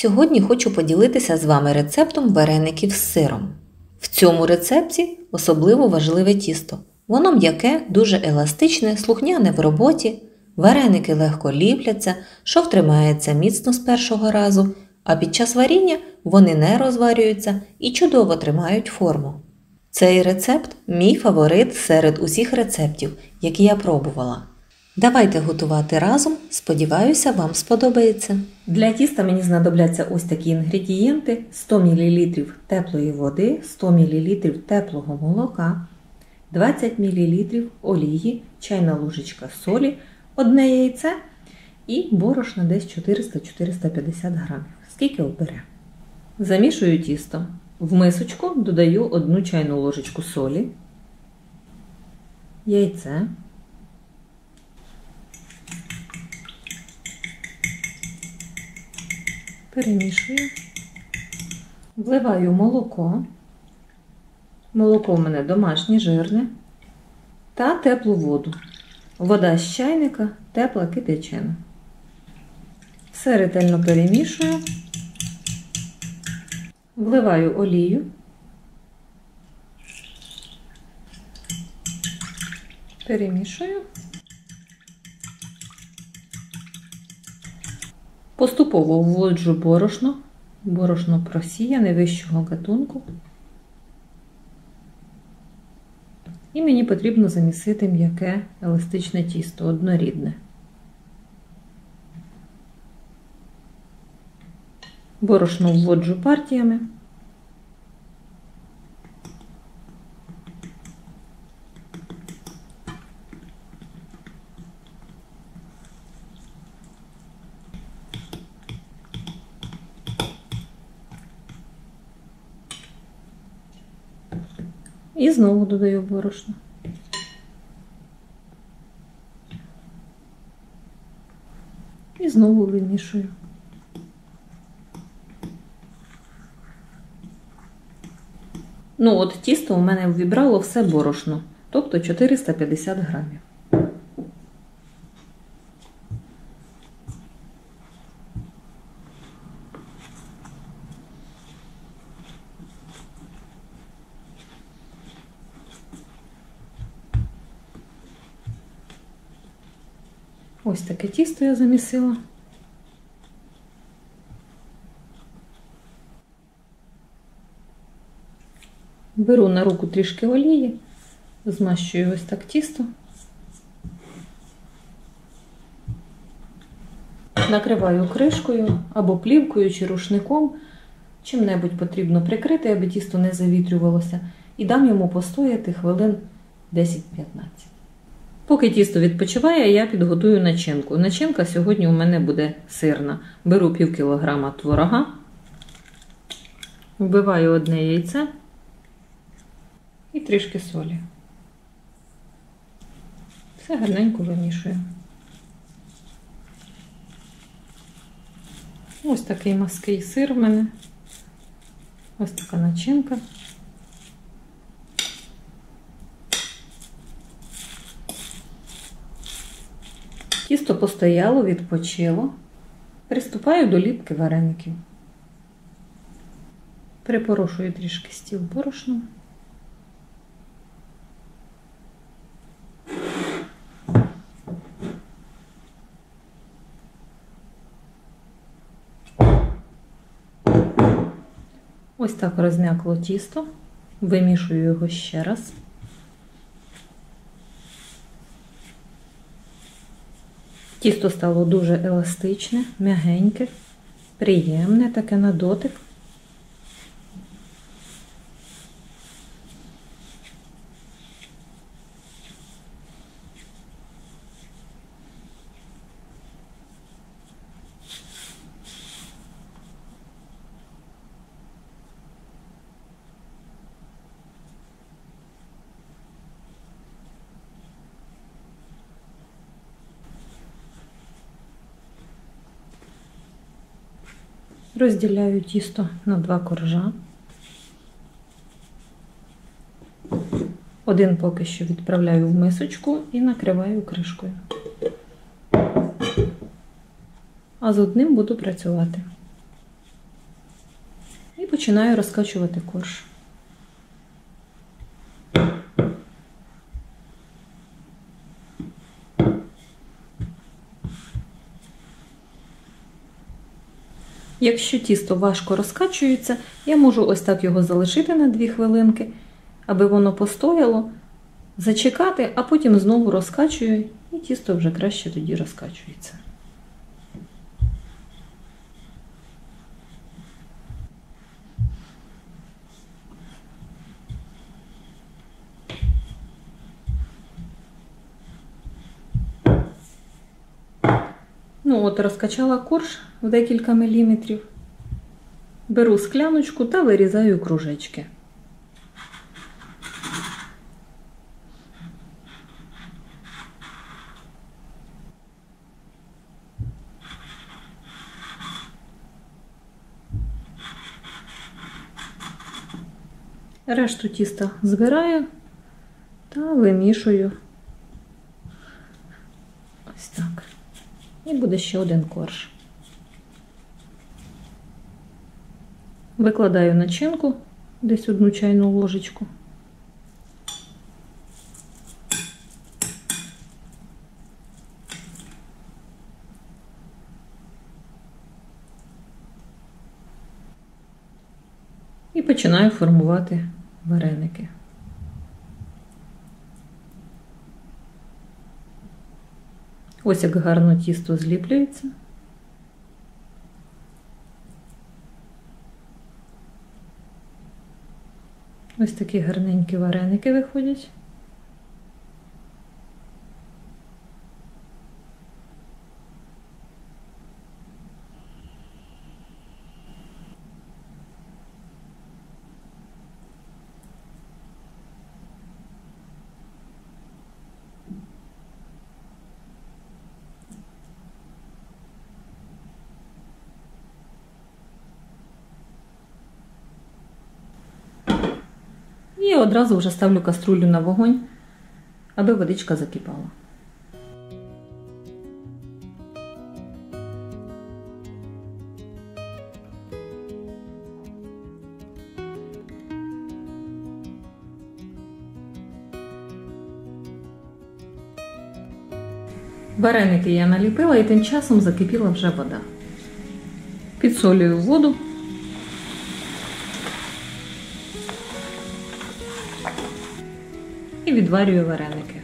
Сьогодні хочу поділитися з вами рецептом вареників з сиром. В цьому рецепті особливо важливе тісто. Воно м'яке, дуже еластичне, слухняне в роботі, вареники легко ліпляться, шов тримається міцно з першого разу, а під час варіння вони не розварюються і чудово тримають форму. Цей рецепт – мій фаворит серед усіх рецептів, які я пробувала. Давайте готувати разом, сподіваюся, вам сподобається. Для тіста мені знадобляться ось такі інгредієнти: 100 мл теплої води, 100 мл теплого молока, 20 мл олії, чайна ложечка солі, одне яйце і борошна десь 400-450 грамів. Скільки обере. Замішую тісто. В мисочку додаю 1 чайну ложечку солі, яйце, перемішую, вливаю молоко. Молоко в мене домашнє, жирне, та теплу воду. Вода з чайника, тепла, кип'ячена. Все ретельно перемішую. Вливаю олію. Перемішую. Поступово вводжу борошно. Борошно просіяне вищого гатунку. І мені потрібно замісити м'яке еластичне тісто, однорідне. Борошно вводжу партіями. І знову додаю борошно. І знову вимішую. Ну от тісто у мене ввібрало все борошно, тобто 450 грамів. Ось таке тісто я замісила. Беру на руку трішки олії, змащую ось так тісто. Накриваю кришкою або плівкою чи рушником. Чим-небудь потрібно прикрити, аби тісто не завітрювалося. І дам йому постояти хвилин 10-15. Поки тісто відпочиває, я підготую начинку. Начинка сьогодні у мене буде сирна. Беру пів кілограма творога, вбиваю одне яйце і трішки солі. Все гарненько вимішую. Ось такий мазкий сир в мене. Ось така начинка. Тісто постояло, відпочило. Приступаю до ліпки вареників. Припорошую трішки стіл борошном. Ось так розм'якло тісто. Вимішую його ще раз. Тісто стало дуже еластичне, м'ягеньке, приємне таке на дотик. Розділяю тісто на 2 коржа. Один поки що відправляю в мисочку і накриваю кришкою. А з одним буду працювати. І починаю розкачувати корж. Якщо тісто важко розкачується, я можу ось так його залишити на 2 хвилинки, аби воно постояло, зачекати, а потім знову розкачую, і тісто вже краще тоді розкачується. Ну от, розкачала корж в декілька міліметрів. Беру скляночку та вирізаю кружечки. Решту тіста збираю та вимішую. Ось так. І буде ще один корж. Викладаю начинку, десь 1 чайну ложечку. І починаю формувати вареники. Ось як гарно тісто зліплюється. Ось такі гарненькі вареники виходять. І одразу вже ставлю каструлю на вогонь, аби водичка закипала. Вареники я наліпила і тим часом закипіла вже вода. Підсолюю воду. І відварюю вареники.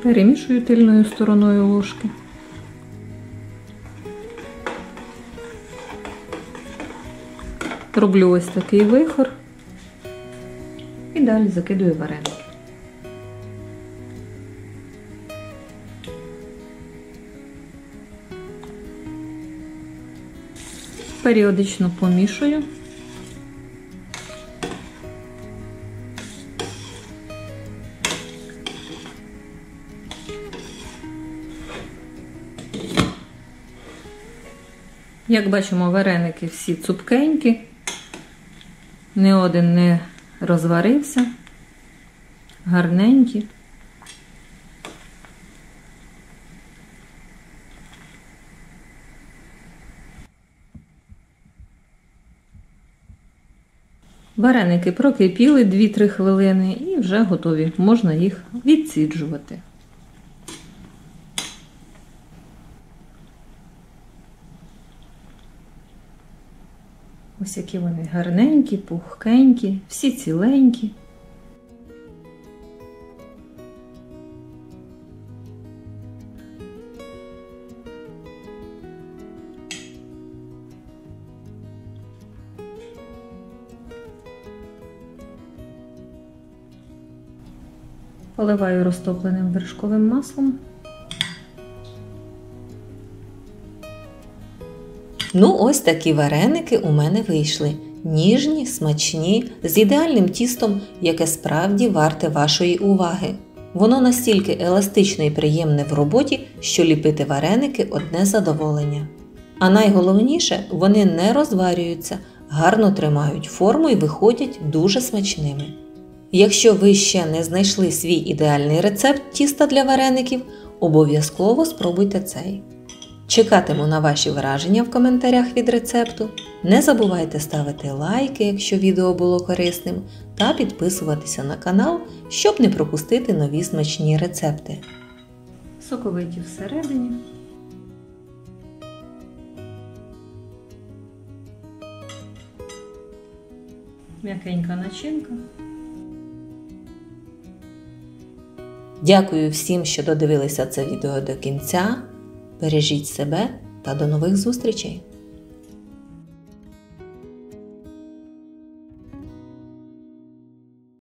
Перемішую тильною стороною ложки. Роблю ось такий вихор і далі закидую вареники. Періодично помішую. Як бачимо, вареники всі цупкенькі, ні один не розварився, гарненькі. Вареники прокипіли 2-3 хвилини і вже готові. Можна їх відсіджувати. Ось які вони гарненькі, пухкенькі, всі ціленькі. Поливаю розтопленим вершковим маслом. Ну, ось такі вареники у мене вийшли. Ніжні, смачні, з ідеальним тістом, яке справді варте вашої уваги. Воно настільки еластичне і приємне в роботі, що ліпити вареники – одне задоволення. А найголовніше, вони не розварюються, гарно тримають форму і виходять дуже смачними. Якщо ви ще не знайшли свій ідеальний рецепт тіста для вареників, обов'язково спробуйте цей. Чекатиму на ваші враження в коментарях від рецепту. Не забувайте ставити лайки, якщо відео було корисним, та підписуватися на канал, щоб не пропустити нові смачні рецепти. Соковиті всередині. М'якенька начинка. Дякую всім, що додивилися це відео до кінця. Бережіть себе та до нових зустрічей!